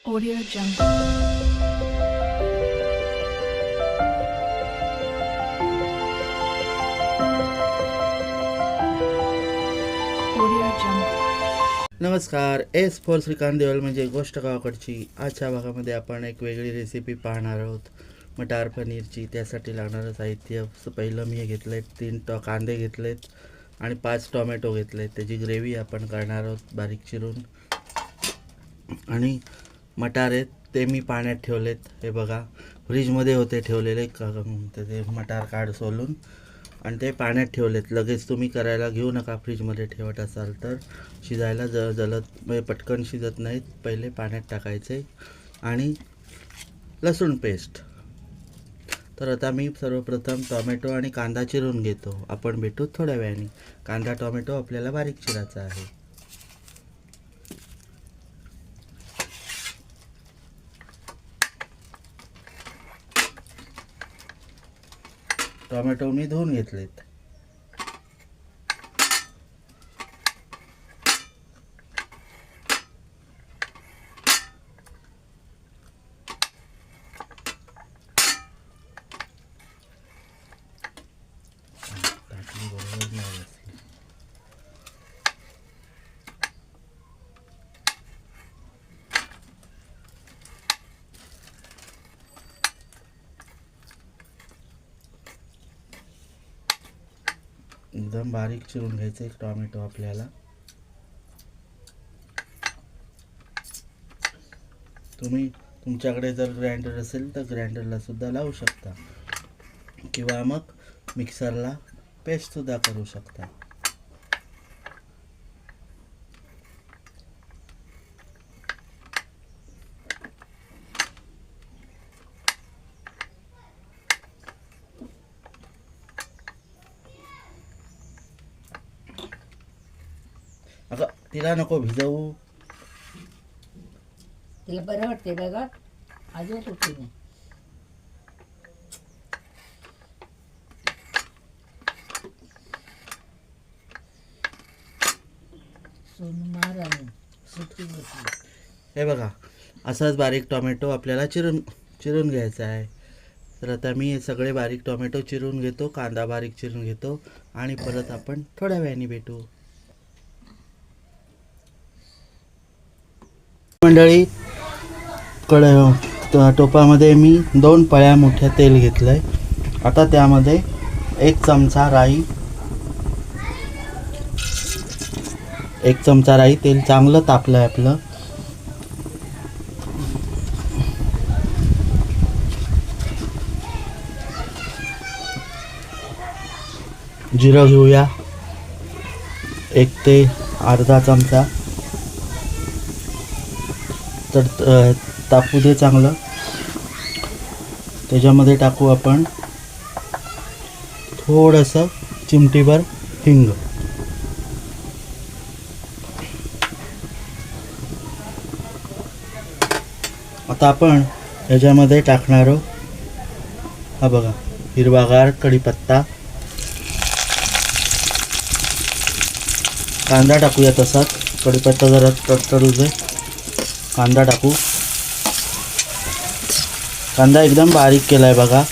Audio Jungle. Audio Jungle. नमस्कार. S four Shrikant Deval म्हणजे गोष्ट गावाकडची. आजच्या भागामध्ये आपण एक वेगळी रेसिपी पाहणार आहोत, मटार पनीरची. त्यासाठी लागणारं साहित्य पहिलं मी घेतलं आहे 3 कांदे घेतलेत आणि 5 टोमॅटो घेतलेत. त्याची ग्रेव्ही आपण करणार आहोत बारीक चिरून. आणि मटार आहेत ते मी पाण्यात ठेवलेत. हे बघा, फ्रीजमध्ये होते ठेवलेले ते मटार काढ सोलून आणि ते पाण्यात ठेवलेत. लगेच तुम्ही करायला घेऊ नका, फ्रीजमध्ये ठेवत असाल तर शिजायला जलद म्हणजे पटकन शिजत नाहीत. पहिले पाण्यात टाकायचे. आणि लसूण पेस्ट. तर आता मी सर्वप्रथम टोमॅटो आणि कांदा चिरून घेतो. आपण भेटू थोड्या वेळाने. कांदा टोमॅटो आपल्याला बारीक चिरायचा आहे. टोमॅटो मी धुवून घेतलेत. बरोबर नाही बसली. एकदम बारीक चिरून घ्यायचं एक टोमॅटो आपल्याला. तुम्ही तुमच्याकडे जर ग्राइंडर असेल तर ग्राइंडरला सुद्धा लावू शकता किंवा मग मिक्सरला पेस्ट सुद्धा करू शकता. अगं तिला नको भिजवू. तिला बरं वाटते बघा, अजून सुटली नाही. सोनू महाराणी सुटली बसली. हे बघा, असाच बारीक टोमॅटो आपल्याला चिरून घ्यायचा आहे. तर आता मी हे सगळे बारीक टोमॅटो चिरून घेतो, कांदा बारीक चिरून घेतो आणि परत आपण थोड्या वेळाने भेटू. मंडळी, टोपामध्ये मी 2 पळ्या मोठ्या तेल घेतलं आहे. आता त्यामध्ये 1 चमचा राई, 1 चमचा राई. तेल चांगलं तापलं आहे आपलं. जिरं घेऊया, 1 ते अर्धा चमचा. तर तापू दे चांगलं. त्याच्यामध्ये टाकू आपण थोडंसं चिमटीभर हिंग. आता आपण याच्यामध्ये टाकणार, हा बघा, हिरवागार कढीपत्ता. कांदा टाकूया तसाच. कढीपत्ता जरा तडतडू दे. कांदा टाकू. कांदा एकदम बारीक केला आहे बघा.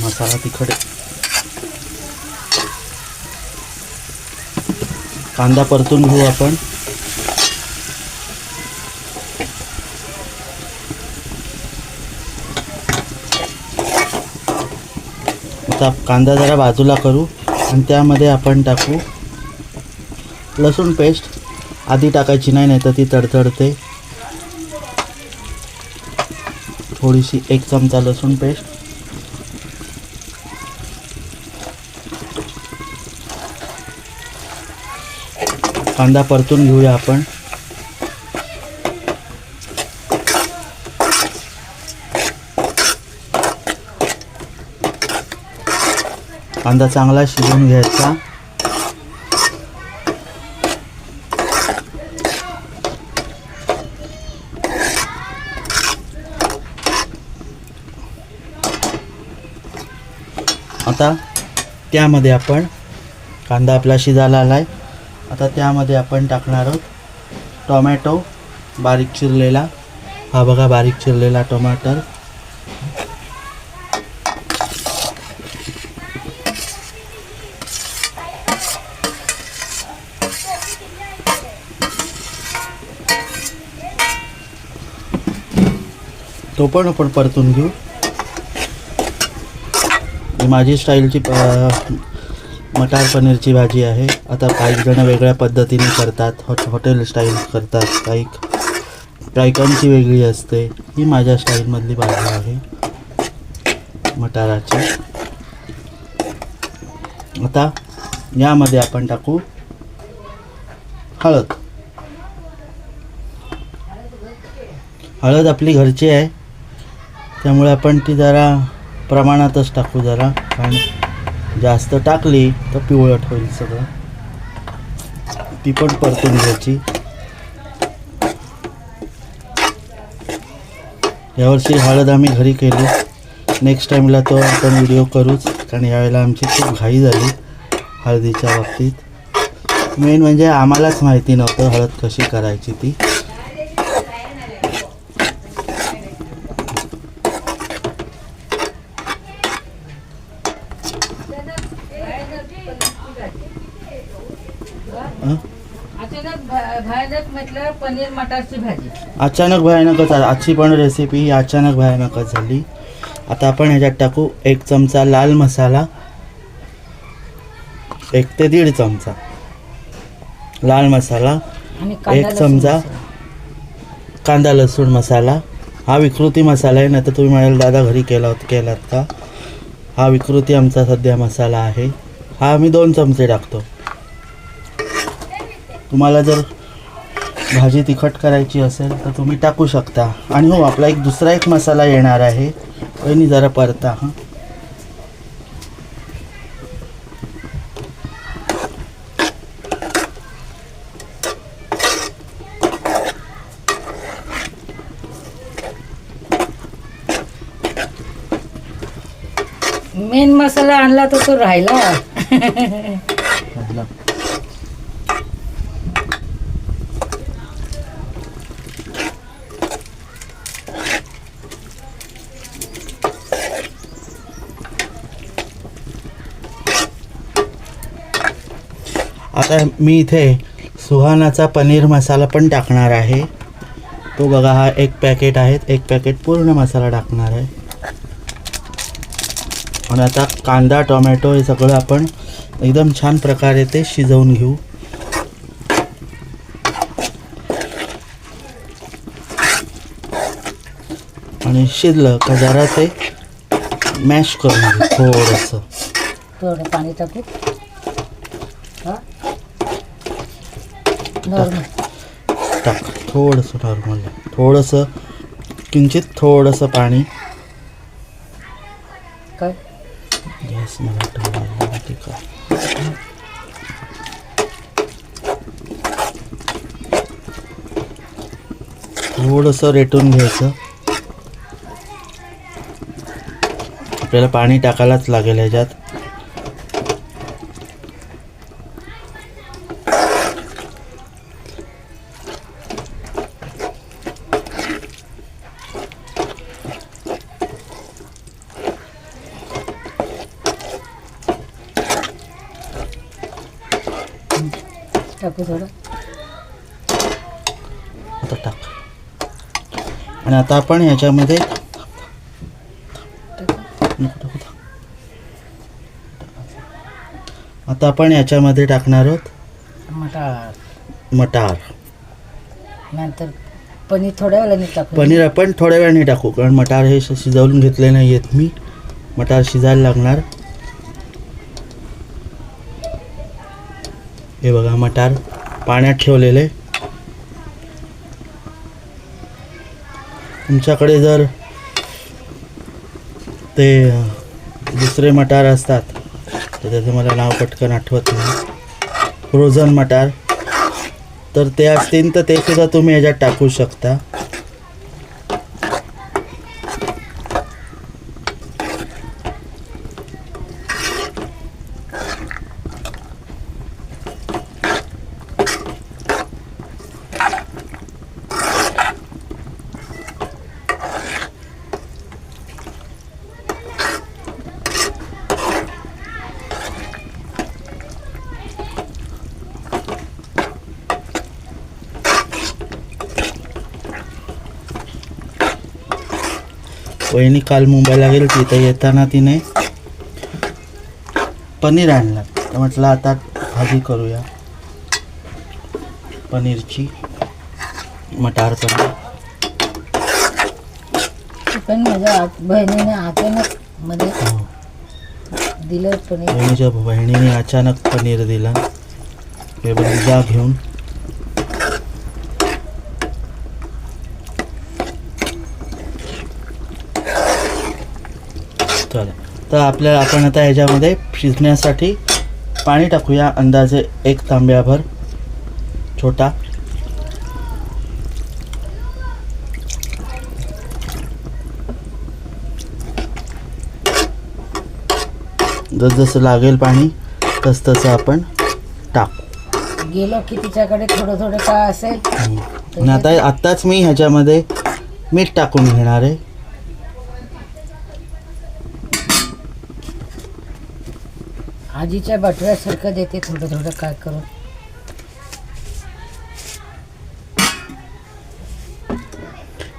मसाला तिखट. कांदा परतून घेऊ आपण. आता कांदा जरा बाजूला करू आणि त्यामध्ये आपण टाकू लसूण पेस्ट. आधी टाकायची नाही, तर ती तडतडते. थोडीशी 1 चमचा लसूण पेस्ट. कांदा परतून घेऊया आपण. कांदा चांगला शिजवून घ्यायचा. आता त्यामध्ये आपण कांदा आपला शिजायला आला आहे. आता त्यामध्ये आपण टाकणार आहोत टोमॅटो बारीक चिरलेला. हा बघा बारीक चिरलेला टोमॅटो. तो पण आपण परतून घेऊ. ही माझी स्टाईलची मटार पनीरची भाजी आहे. आता काही जण वेगळ्या पद्धतीने करतात, हॉटेल स्टाईल करतात, काहीकांची वेगळी असते. ही माझ्या स्टाईलमधली भाजी आहे मटाराची. आता यामध्ये आपण टाकू हळद. हळद आपली घरची आहे त्यामुळे आपण ती जरा प्रमाणातच टाकू जरा, कारण जास्त टाकली तर पिवळट होईल सगळं. ती पण परतून घ्यायची. यावर्षी हळद आम्ही घरी केली. नेक्स्ट टाईमला तो आपण व्हिडिओ करूच, कारण यावेळेला आमची खूप घाई झाली हळदीच्या बाबतीत. मेन म्हणजे आम्हालाच माहिती नव्हतं हळद कशी करायची ती. म्हटलं पनीर मटारची भाजी अचानक भयानकच आजची पण रेसिपी ही अचानक भयानकच झाली. आता आपण ह्याच्यात टाकू 1 चमचा लाल मसाला, 1 ते 1.5 चमचा लाल मसाला, आणि 1 चमचा कांदा लसूण मसाला. हा विकृती मसाला आहे, नाही तर तुम्ही म्हणाल दादा घरी केलात का. हा विकृती आमचा सध्या मसाला आहे. हा आम्ही 2 चमचे टाकतो. तुम्हाला जर भाजी तिखट करायची असेल तर तुम्ही टाकू शकता. आणि हो, आपला दुसरा एक मसाला येणार आहे, आणि जरा परता. हां, मेन मसाला आणला तर तो राहिला. आता मी इथे सुहानाचा पनीर मसाला पण टाकणार आहे. तो बघा, हा 1 पॅकेट आहे. 1 पॅकेट पूर्ण मसाला टाकणार आहे. आणि आता कांदा टोमॅटो हे सगळं आपण एकदम छान प्रकारे ते शिजवून घेऊ. आणि शिजलं का जरा ते मॅश करून घेऊ थोडंसं. थोडं पाणी टाकू. हा नॉर्मल टाक थोडंसं नॉर्मल, थोडंसं किंचित थोडंसं पाणी. काय गॅस मला ठेवायला ठीक आहे. थोडंसं रेटून घ्यायचं. आपल्याला पाणी टाकायलाच लागेल ह्याच्यात. टाकू थोडं. आता टाक. आणि आता आपण ह्याच्यामध्ये टाकणार आहोत मटार. नंतर पनीर थोड्या वेळाने टाकू. पनीर आपण थोड्या वेळाने टाकू, कारण मटार हे शिजवून घेतले नाही आहेत मी. मटार शिजायला लागणार. हे बघा, मटार पाण्यात ठेवलेले. तुमच्याकडे जर ते दुसरे मटार असतात तर त्याचं मला नाव पटकन आठवत नाही, फ्रोझन मटार, तर ते असतील तर ते सुद्धा तुम्ही ह्याच्यात टाकू शकता. वहिनी काल मुंबईला गेली तिथं येताना तिने पनीर आणलं, तर म्हटलं आता भाजी करूया पनीरची, मटार पनीर. पण माझ्या बहिणीने अचानक मध्ये दिलं पनीर. बहिणीच्या बहिणीने अचानक पनीर दिला. हे बघ जा घेऊन. चला तर आपण आता ह्याच्यामध्ये शिजण्यासाठी पाणी टाकूया, अंदाजे 1 तांब्याभर छोटा. जसं लागेल पाणी तसं आपण टाकू. गेलो की तिच्याकडे थोडं थोडं काय असेल. आणि आत्ताच मी ह्याच्यामध्ये मीठ टाकून घेणार आहे. आजीच्या बटव्यासारखं देते थोडं थोडं काय करून.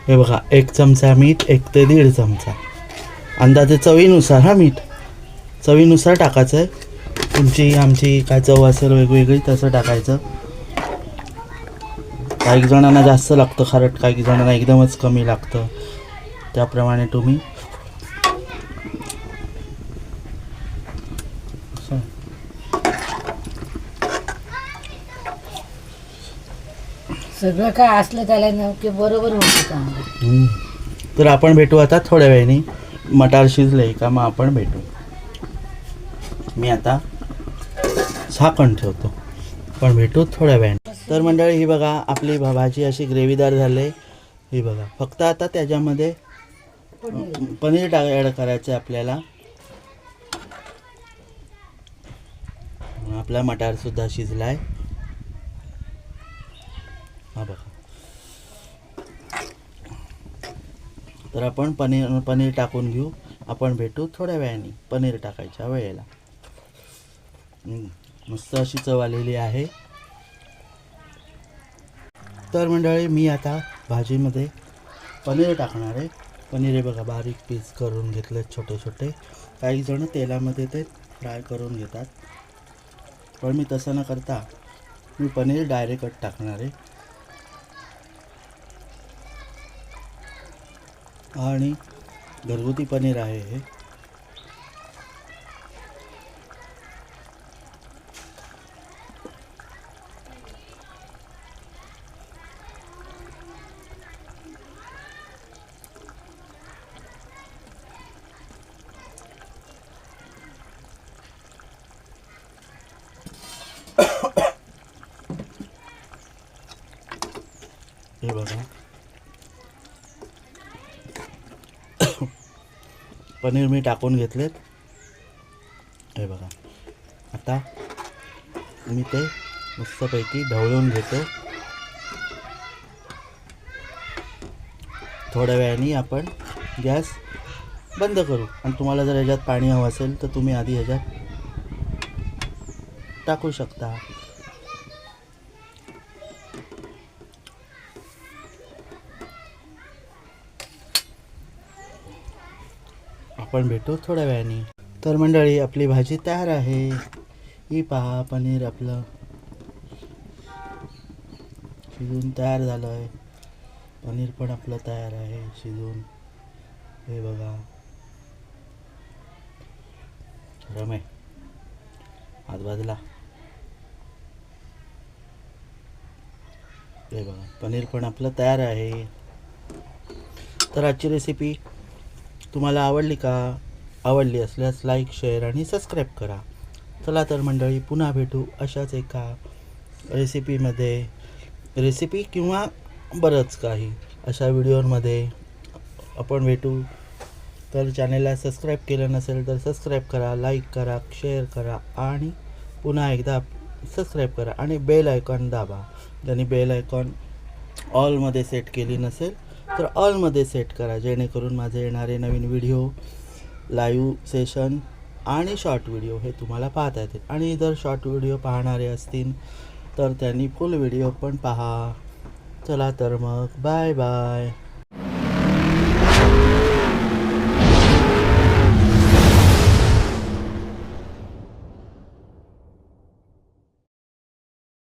हे बघा 1 चमचा मीठ, 1 ते 1.5 चमचा अंदाजे चवीनुसार. हा मीठ चवीनुसार टाकायचं आहे. तुमची आमची काय चव असेल वेगवेगळी तसं टाकायचं. काही जणांना जास्त लागतं खारट, काही जणांना एकदमच कमी लागतं, त्याप्रमाणे तुम्ही सगळं काय असलं त्याला नक्की बरोबर होतं चांगलं. तर आपण भेटू आता थोड्या वेळाने. मटार शिजले का मग आपण भेटू. मी आता झाकण ठेवतो, पण भेटू थोड्या वेळाने. तर मंडळी ही बघा आपली भाजी अशी ग्रेव्हीदार झाली. ही बघा फक्त आता त्याच्यामध्ये पनीर ॲड करायचं आहे आपल्याला. आपला मटारसुद्धा शिजला आहे. हा बघा. तर आपण पनीर टाकून घेऊ. आपण भेटू थोड्या वेळाने पनीर टाकायच्या वेळेला. मस्त अशी चव आलेली आहे. तर मंडळी मी आता भाजीमध्ये पनीर टाकणार आहे. पनीर हे बघा बारीक पीस करून घेतले छोटे छोटे. काही जण तेलामध्ये ते फ्राय करून घेतात, पण मी तसं न करता मी पनीर डायरेक्ट टाकणार आहे. आणि घरगुती पनीर आहे हे. हे बघा पनीर मी टाकून घेतलेत. हे बघा आता मी ते मस्तपैकी ढवळून घेतो. थोड्या वेळाने आपण गॅस बंद करू. आणि तुम्हाला जर ह्याच्यात पाणी हवं असेल तर तुम्ही आधी ह्याच्यात टाकू शकता. आपण भेटू थोड्या वेळाने. तर मंडळी आपली भाजी तयार आहे. ही पहा पनीर आपलं शिजून तयार झालं आहे. पनीर पण आपलं तयार आहे शिजून. हे बघा रमे हात बाजूला. हे बघा पनीर पण आपलं तयार आहे. तर आजची रेसिपी तुम्हाला आवडली का? आवडली असल्यास लाईक, शेअर आणि सबस्क्राईब करा. चला तर मंडळी पुन्हा भेटू अशाच एका रेसिपी किंवा बरंच काही अशा व्हिडिओमध्ये आपण भेटू. तर चॅनलला सबस्क्राईब केलं नसेल तर सबस्क्राईब करा, लाईक करा, शेअर करा आणि पुन्हा एकदा सबस्क्राईब करा आणि बेल आयकॉन दाबा. ज्यांनी बेल आयकॉन ऑलमध्ये सेट केली नसेल तर ऑलमध्ये सेट करा, जेणेकरून माझे येणारे नवीन व्हिडिओ, लाईव्ह सेशन आणि शॉर्ट व्हिडिओ हे तुम्हाला पाहता येतील. आणि जर शॉर्ट व्हिडिओ पाहणारे असतील तर त्यांनी फुल व्हिडिओ पण पहा. चला तर मग बाय बाय.